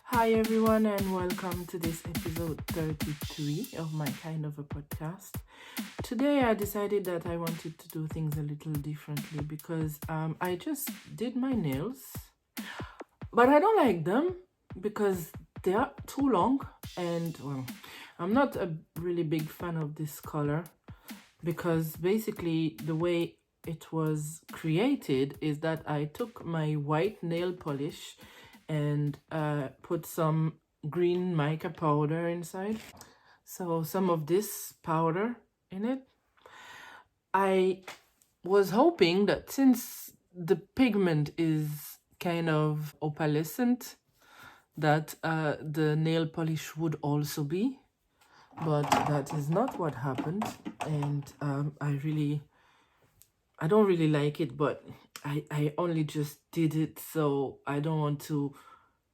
Hi everyone, and welcome to this episode 33 of my kind of a podcast. Today I decided that I wanted to do things a little differently because I just did my nails, but I don't like them because they are too long, and well, I'm not a really big fan of this color because basically the way it was created is that I took my white nail polish and put some green mica powder inside. So some of this powder in it. I was hoping that since the pigment is kind of opalescent, that the nail polish would also be, but that is not what happened, and I don't really like it, but I only just did it, so I don't want to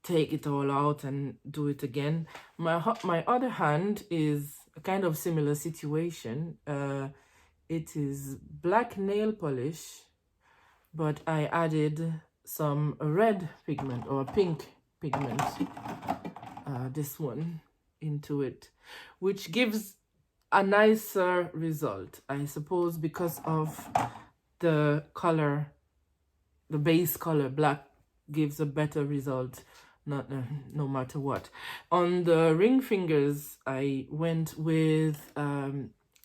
take it all out and do it again. My other hand is a kind of similar situation. It is black nail polish, but I added some red pigment or pink pigment, this one, into it, which gives a nicer result, I suppose, because of the color, the base color black gives a better result, no matter what. On the ring fingers, I went with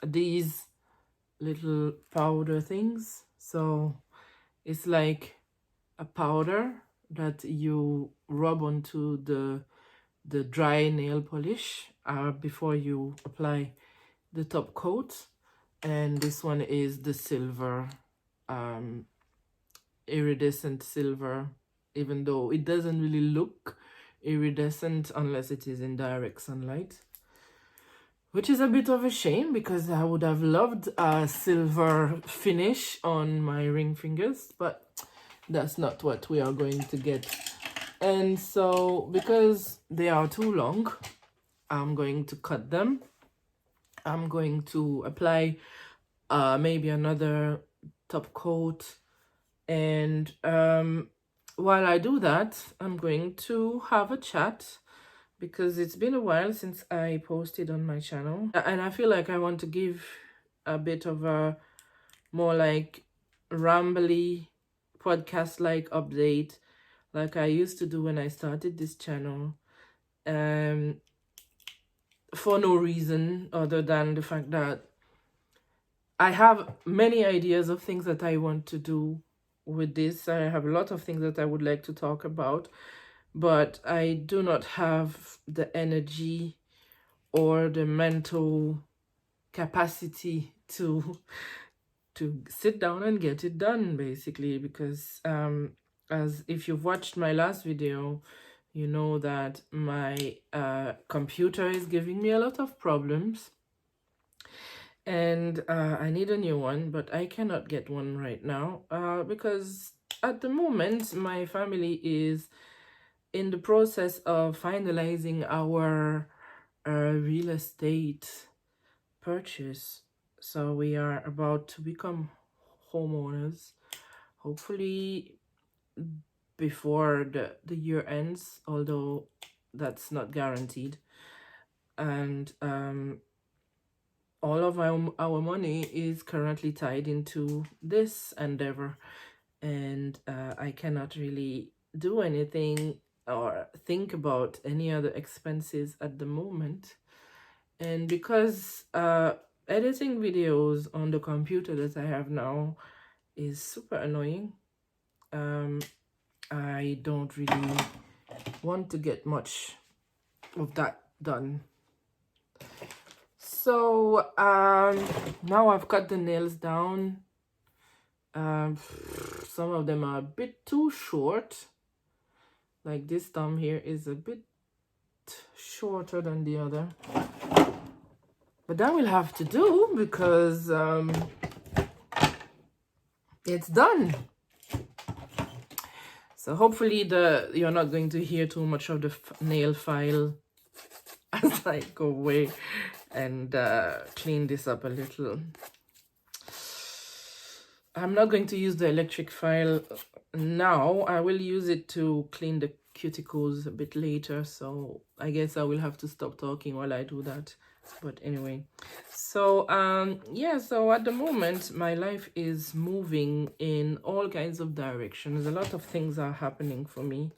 these little powder things. So it's like a powder that you rub onto the dry nail polish before you apply the top coat. And this one is the silver, iridescent silver, even though it doesn't really look iridescent unless it is in direct sunlight, which is a bit of a shame because I would have loved a silver finish on my ring fingers, but that's not what we are going to get. And so because they are too long, I'm going to cut them. I'm going to apply maybe another top coat, and while I do that, I'm going to have a chat because it's been a while since I posted on my channel, and I feel like I want to give a bit of a more like rambly podcast like update like I used to do when I started this channel, for no reason other than the fact that I have many ideas of things that I want to do with this. I have a lot of things that I would like to talk about, but I do not have the energy or the mental capacity to sit down and get it done, basically, because as if you've watched my last video, you know that my computer is giving me a lot of problems, and I need a new one, but I cannot get one right now because at the moment my family is in the process of finalizing our real estate purchase. So we are about to become homeowners, hopefully before the year ends, although that's not guaranteed. And all of our money is currently tied into this endeavor, and I cannot really do anything or think about any other expenses at the moment. And because editing videos on the computer that I have now is super annoying, I don't really want to get much of that done. So now I've cut the nails down. Some of them are a bit too short. Like this thumb here is a bit shorter than the other. But that will have to do because it's done. So hopefully you're not going to hear too much of the nail file as I go away and clean this up a little. I'm not going to use the electric file now. I will use it to clean the cuticles a bit later, so I guess I will have to stop talking while I do that. But anyway, so yeah, so at the moment my life is moving in all kinds of directions. A lot of things are happening for me.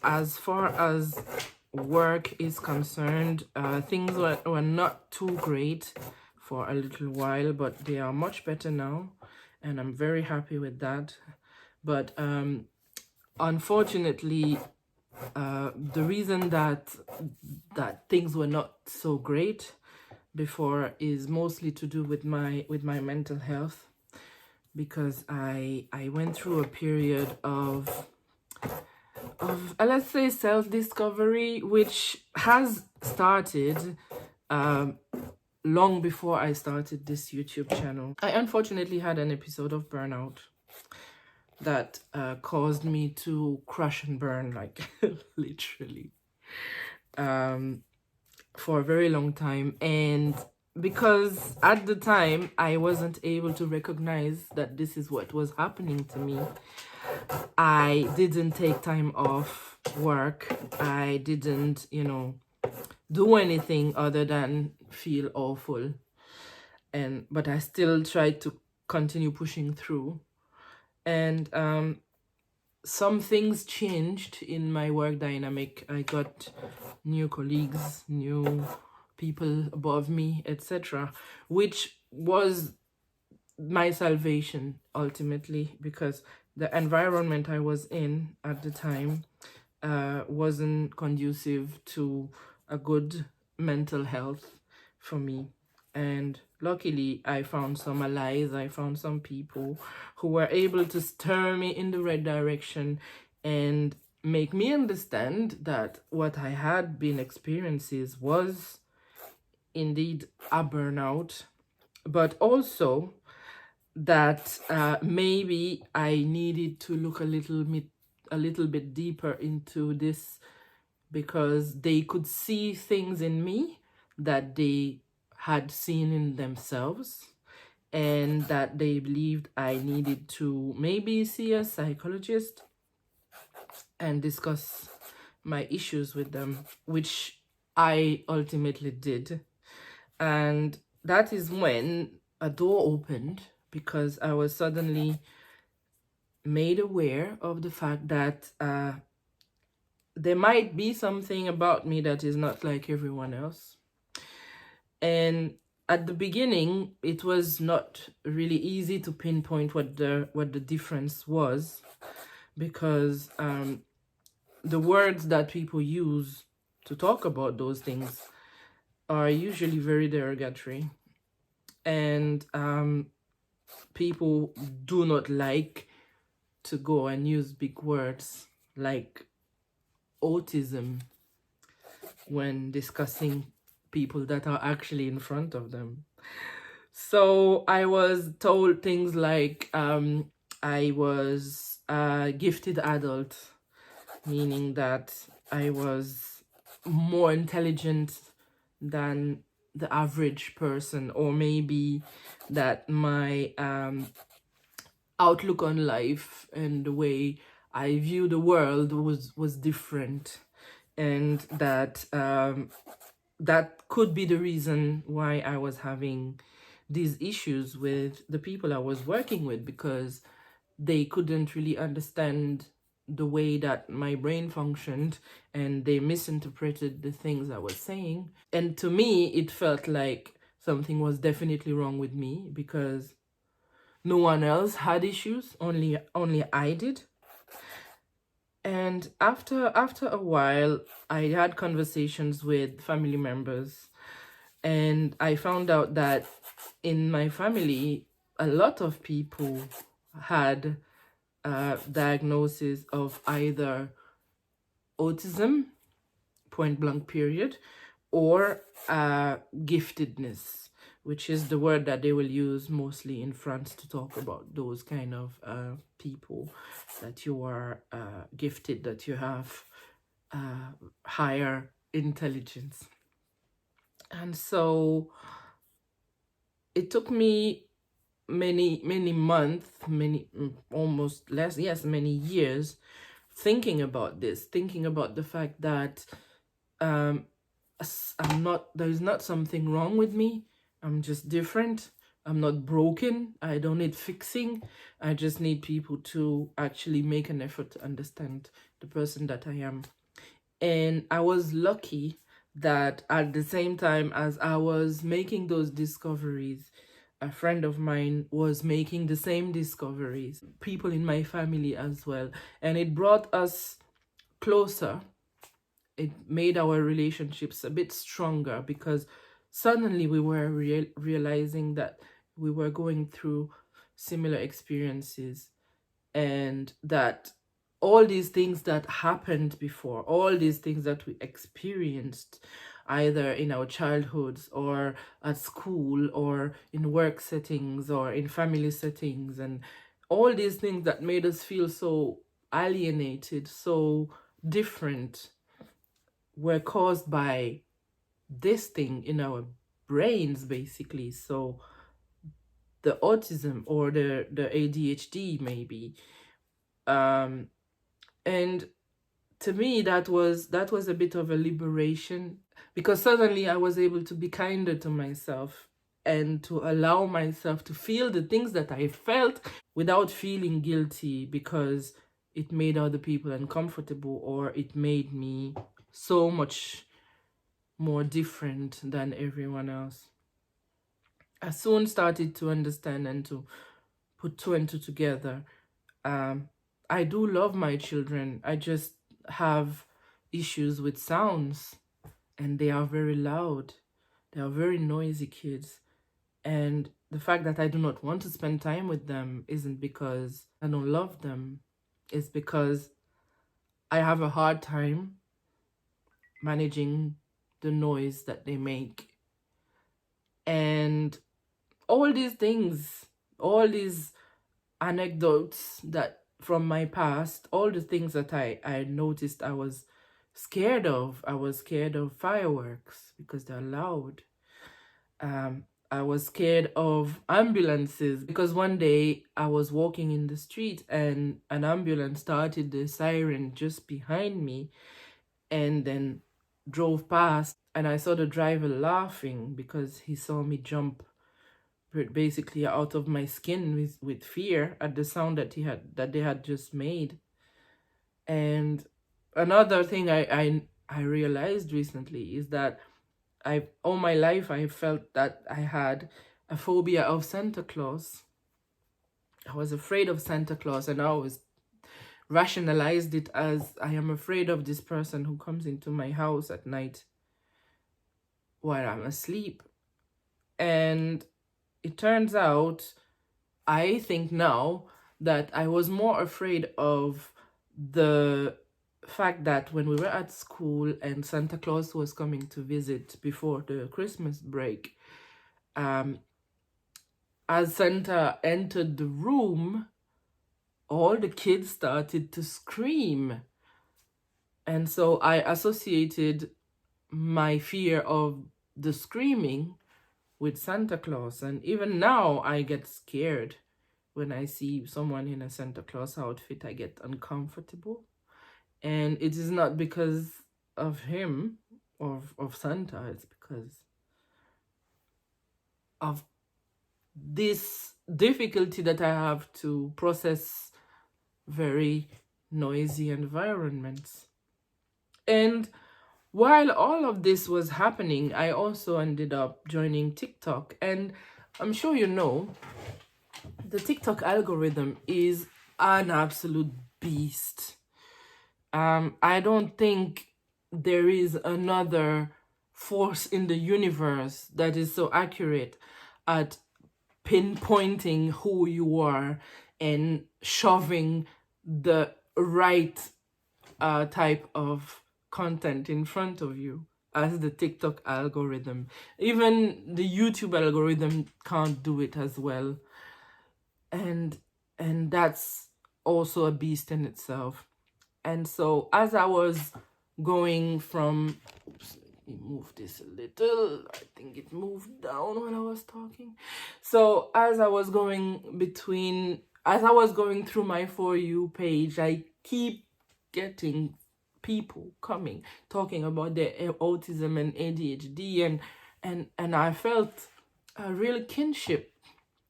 As far as work is concerned, things were not too great for a little while, but they are much better now, and I'm very happy with that. But unfortunately, the reason that things were not so great before is mostly to do with my mental health, because I went through a period of let's say self-discovery, which has started long before I started this YouTube channel. I unfortunately had an episode of burnout that caused me to crash and burn, like literally, for a very long time. And because at the time I wasn't able to recognize that this is what was happening to me, I didn't take time off work. I didn't, do anything other than feel awful. But I still tried to continue pushing through. And some things changed in my work dynamic. I got new colleagues, new people above me, etc., which was my salvation ultimately, because the environment I was in at the time wasn't conducive to a good mental health for me. And luckily, I found some allies, I found some people who were able to steer me in the right direction and make me understand that what I had been experiencing was indeed a burnout, but also that maybe I needed to look a little bit deeper into this, because they could see things in me that they had seen in themselves, and that they believed I needed to maybe see a psychologist and discuss my issues with them, which I ultimately did. And that is when a door opened, because I was suddenly made aware of the fact that there might be something about me that is not like everyone else. And at the beginning, it was not really easy to pinpoint what the difference was, because the words that people use to talk about those things are usually very derogatory, and people do not like to go and use big words like autism when discussing people that are actually in front of them. So I was told things like I was a gifted adult, meaning that I was more intelligent than the average person, or maybe that my outlook on life and the way I view the world was different, and that that could be the reason why I was having these issues with the people I was working with, because they couldn't really understand the way that my brain functioned, and they misinterpreted the things I was saying. And to me, it felt like something was definitely wrong with me, because no one else had issues, only I did. And after a while, I had conversations with family members, and I found out that in my family, a lot of people had diagnosis of either autism, point blank period, or giftedness, which is the word that they will use mostly in France to talk about those kind of people, that you are gifted, that you have higher intelligence. And so it took me many months, almost less, yes, many years, thinking about this, thinking about the fact that um I'm not, there's not something wrong with me. I'm just different. I'm not broken. I don't need fixing. I just need people to actually make an effort to understand the person that I am. And I was lucky that at the same time as I was making those discoveries, a friend of mine was making the same discoveries, people in my family as well. And it brought us closer. It made our relationships a bit stronger because suddenly we were realizing that we were going through similar experiences, and that all these things that happened before, all these things that we experienced either in our childhoods or at school or in work settings or in family settings, and all these things that made us feel so alienated, so different, were caused by this thing in our brains, basically. So the autism or the ADHD maybe. And to me that was a bit of a liberation, because suddenly I was able to be kinder to myself and to allow myself to feel the things that I felt without feeling guilty because it made other people uncomfortable, or it made me so much more different than everyone else. I soon started to understand and to put two and two together. I do love my children. I just have issues with sounds, and they are very loud. They are very noisy kids. And the fact that I do not want to spend time with them isn't because I don't love them. It's because I have a hard time managing the noise that they make. And all these things, all these anecdotes that from my past, all the things that I noticed I was scared of. I was scared of fireworks because they're loud. I was scared of ambulances because one day I was walking in the street and an ambulance started the siren just behind me and then drove past, and I saw the driver laughing because he saw me jump basically out of my skin with fear at the sound that they had just made. And another thing I realized recently is that I all my life I felt that I had a phobia of Santa Claus. I was afraid of Santa Claus, and I always rationalized it as I am afraid of this person who comes into my house at night while I'm asleep. And it turns out, I think now, that I was more afraid of the fact that when we were at school and Santa Claus was coming to visit before the Christmas break, as Santa entered the room, all the kids started to scream. And so I associated my fear of the screaming with Santa Claus. And even now, I get scared when I see someone in a Santa Claus outfit. I get uncomfortable. And it is not because of him or of Santa, it's because of this difficulty that I have to process very noisy environments. And while all of this was happening, I also ended up joining TikTok. And I'm sure you know, the TikTok algorithm is an absolute beast. I don't think there is another force in the universe that is so accurate at pinpointing who you are and shoving the right type of content in front of you as the TikTok algorithm. Even the YouTube algorithm can't do it as well. And that's also a beast in itself. And so as I was going from me move this a little. I think it moved down when I was talking. So as I was going through my For You page, I keep getting people coming talking about their autism and ADHD, and I felt a real kinship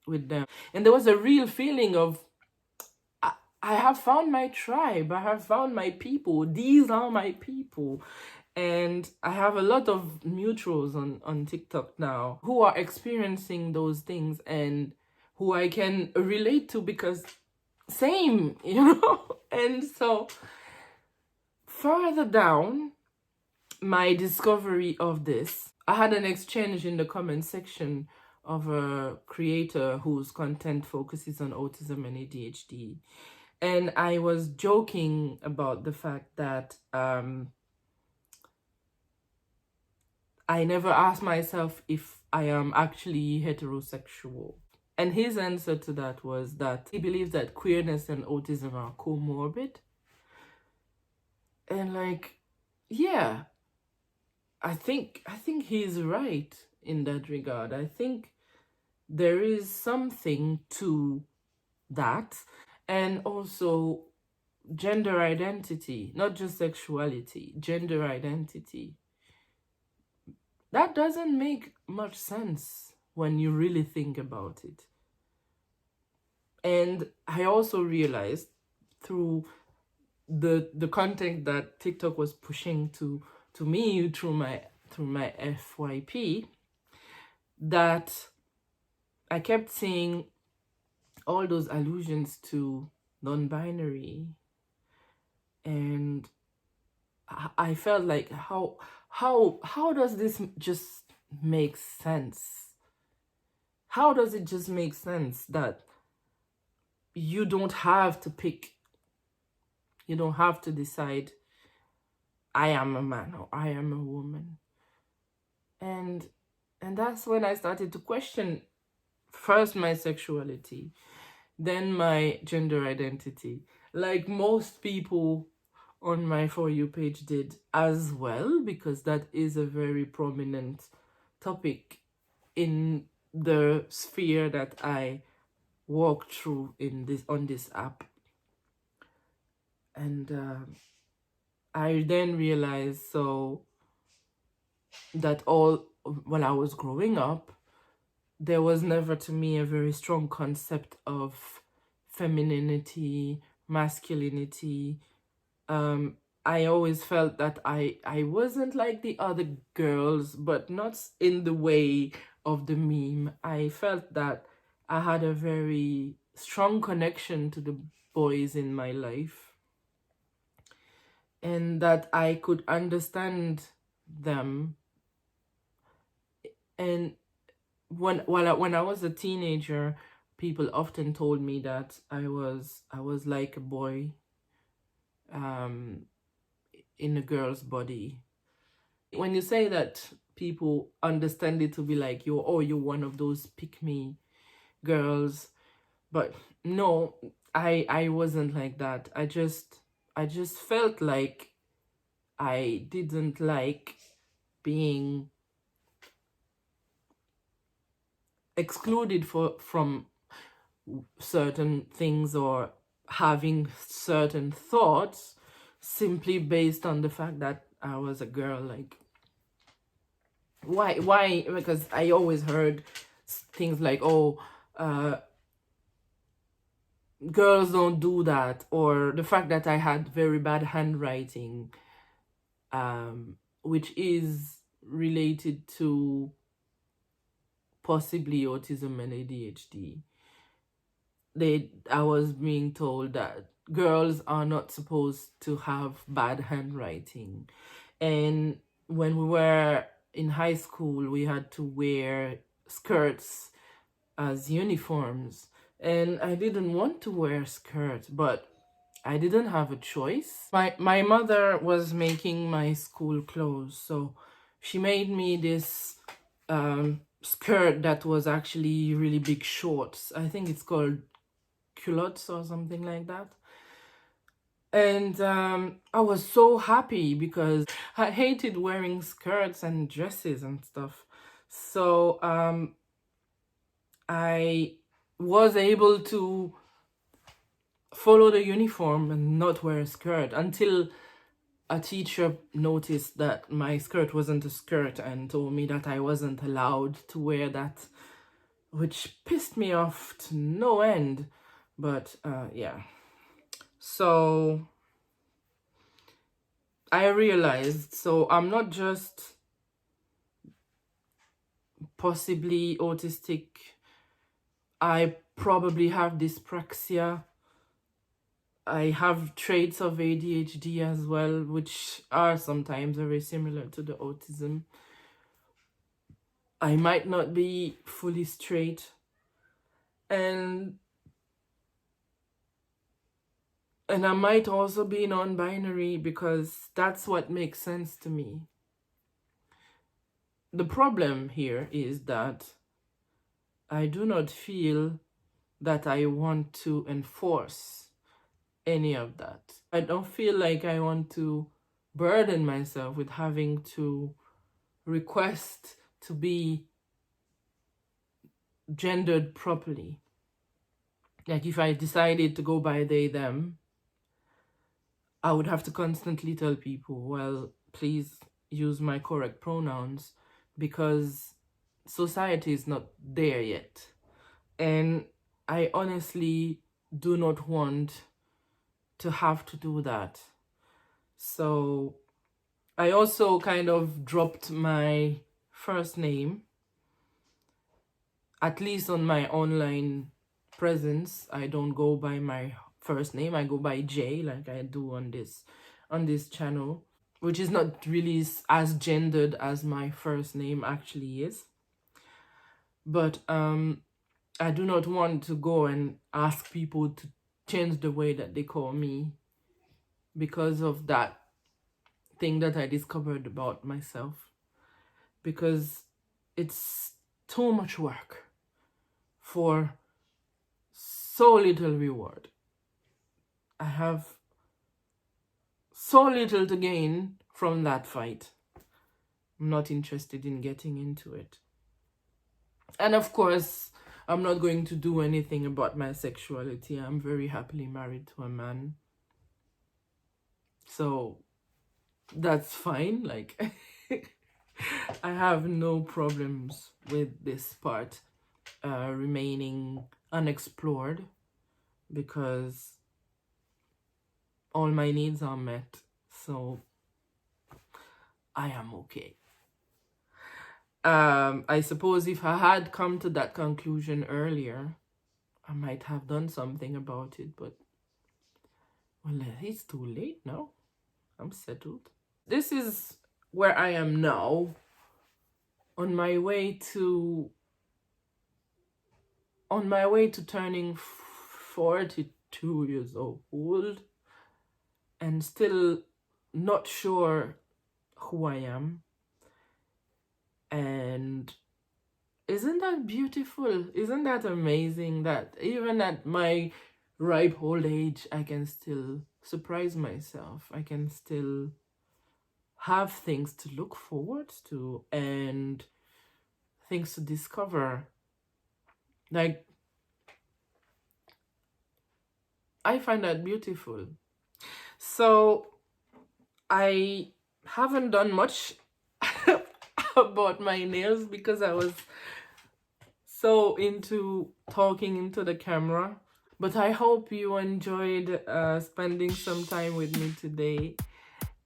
with them, and there was a real feeling of I have found my tribe. I have found my people. These are my people. And I have a lot of mutuals on TikTok now who are experiencing those things and who I can relate to because same, And so further down my discovery of this, I had an exchange in the comment section of a creator whose content focuses on autism and ADHD. And I was joking about the fact that I never asked myself if I am actually heterosexual. And his answer to that was that he believes that queerness and autism are comorbid. And yeah, I think he's right in that regard. I think there is something to that. And also gender identity, not just sexuality, gender identity. That doesn't make much sense when you really think about it. And I also realized through the content that TikTok was pushing to me through my FYP, that I kept seeing all those allusions to non-binary, and I felt like how does this just make sense? How does it just make sense that you don't have to pick, you don't have to decide I am a man or I am a woman? And that's when I started to question first my sexuality, then my gender identity, like most people on my For You page did as well, because that is a very prominent topic in the sphere that I walk through on this app. And I then realized that when I was growing up, there was never to me a very strong concept of femininity, masculinity. I always felt that I wasn't like the other girls, but not in the way of the meme. I felt that I had a very strong connection to the boys in my life, and that I could understand them. And when I was a teenager, people often told me that I was like a boy in a girl's body. When you say that, people understand it to be like you're one of those pick me girls, but no, I wasn't like that. I just felt like I didn't like being excluded from certain things or having certain thoughts simply based on the fact that I was a girl. Like, why? Because I always heard things like, girls don't do that, or the fact that I had very bad handwriting, which is related to possibly autism and ADHD. I was being told that girls are not supposed to have bad handwriting. And when we were in high school, we had to wear skirts as uniforms. And I didn't want to wear a skirt, but I didn't have a choice. My mother was making my school clothes, so she made me this skirt that was actually really big shorts. I think it's called culottes or something like that. And I was so happy because I hated wearing skirts and dresses and stuff. So I was able to follow the uniform and not wear a skirt until a teacher noticed that my skirt wasn't a skirt and told me that I wasn't allowed to wear that, which pissed me off to no end. But yeah. So I realized, so I'm not just possibly autistic, I probably have dyspraxia. I have traits of ADHD as well, which are sometimes very similar to the autism. I might not be fully straight. And I might also be non-binary because that's what makes sense to me. The problem here is that I do not feel that I want to enforce any of that. I don't feel like I want to burden myself with having to request to be gendered properly. Like if I decided to go by they, them, I would have to constantly tell people, well, please use my correct pronouns, because society is not there yet. And I honestly do not want to have to do that. So I also kind of dropped my first name, at least on my online presence. I don't go by my first name. I go by J, like I do on this channel, which is not really as gendered as my first name actually is. But I do not want to go and ask people to change the way that they call me because of that thing that I discovered about myself, because it's too much work for so little reward. I have so little to gain from that fight. I'm not interested in getting into it. And of course, I'm not going to do anything about my sexuality. I'm very happily married to a man. So that's fine. Like, I have no problems with this part remaining unexplored, because all my needs are met. So I am okay. I suppose if I had come to that conclusion earlier, I might have done something about it, but well, it's too late now. I'm settled. This is where I am now, on my way to turning 42 years old, and still not sure who I am. And isn't that beautiful? Isn't that amazing that even at my ripe old age, I can still surprise myself. I can still have things to look forward to and things to discover. Like, I find that beautiful. So I haven't done much about my nails because I was so into talking into the camera. But I hope you enjoyed spending some time with me today,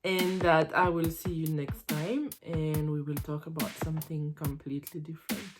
and that I will see you next time and we will talk about something completely different.